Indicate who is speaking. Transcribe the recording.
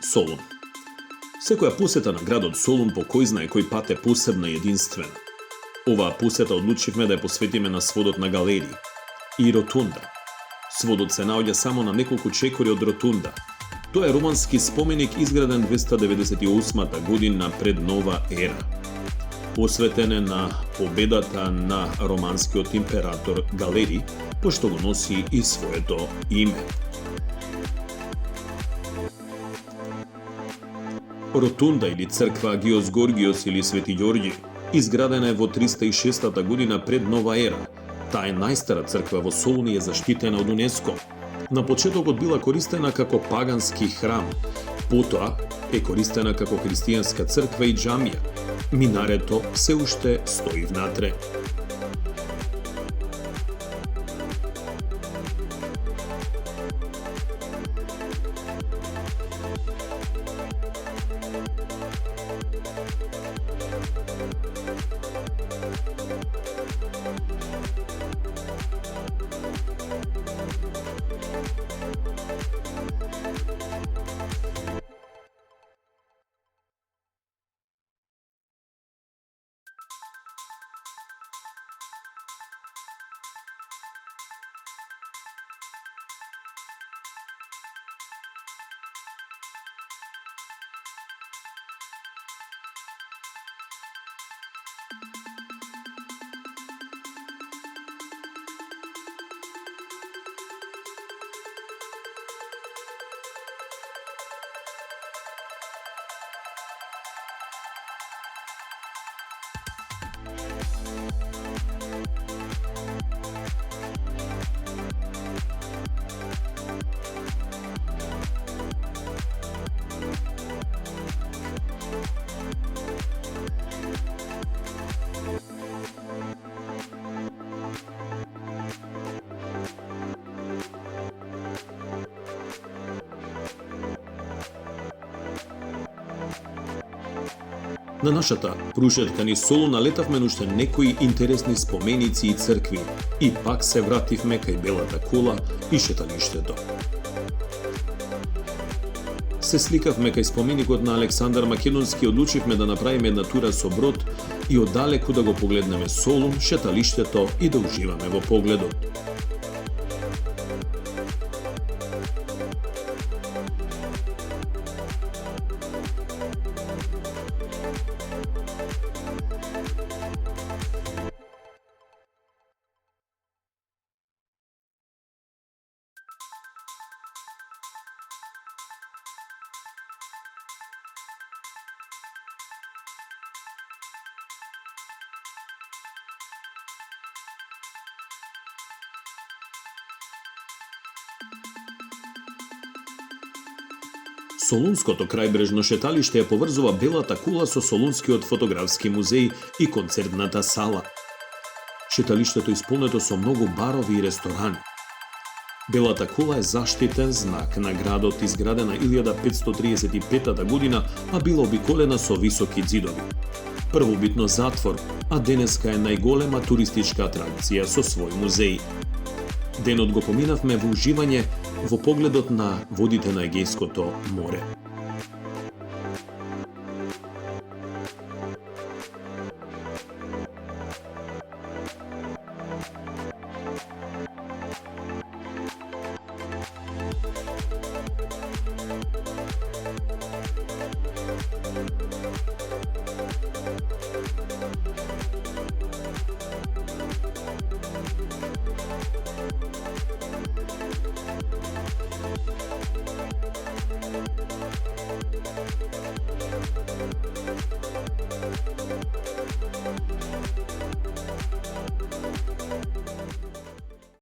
Speaker 1: Солун. Секоја посета на градот Солун по кој знае кој пат е посебна и единствена. Оваа посета одлучивме да ја посветиме на сводот на галерии и ротунда. Сводот се наоѓа само на неколку чекори од ротунда. Тоа е романски споменик изграден 298 година пред нова ера. Посветен е на победата на романскиот император Галерий, пошто го носи и своето име. Ротунда или црква Агиос Горгиос или Свети Ѓорѓи изградена е во 306 година пред нова ера. Таа е најстара црква во Солун и е заштитена од УНЕСКО. На почетокот била користена како пагански храм, потоа е користена како христијанска црква и џамија. Минарето се уште стои внатре. На нашата прушетка низ Солун налетавме на уште некои интересни споменици и цркви и пак се вративме кај Белата кула и шеталиштето. Се сликавме кај споменикот на Александар Македонски и одлучивме да направиме една тура со брод и оддалеку да го погледнеме Солун, шеталиштето и да уживаме во погледот. Солунското крајбрежно шеталиште ја поврзува Белата кула со Солунскиот фотографски музеј и концертната сала. Шеталиштето е исполнето со многу барови и ресторани. Белата кула е заштитен знак на градот, изградена 1535 година, а била обиколена со високи ѕидови. Првобитно затвор, а денеска е најголема туристичка атракција со свој музеј. Денот го поминавме во уживање во погледот на водите на Егејското море.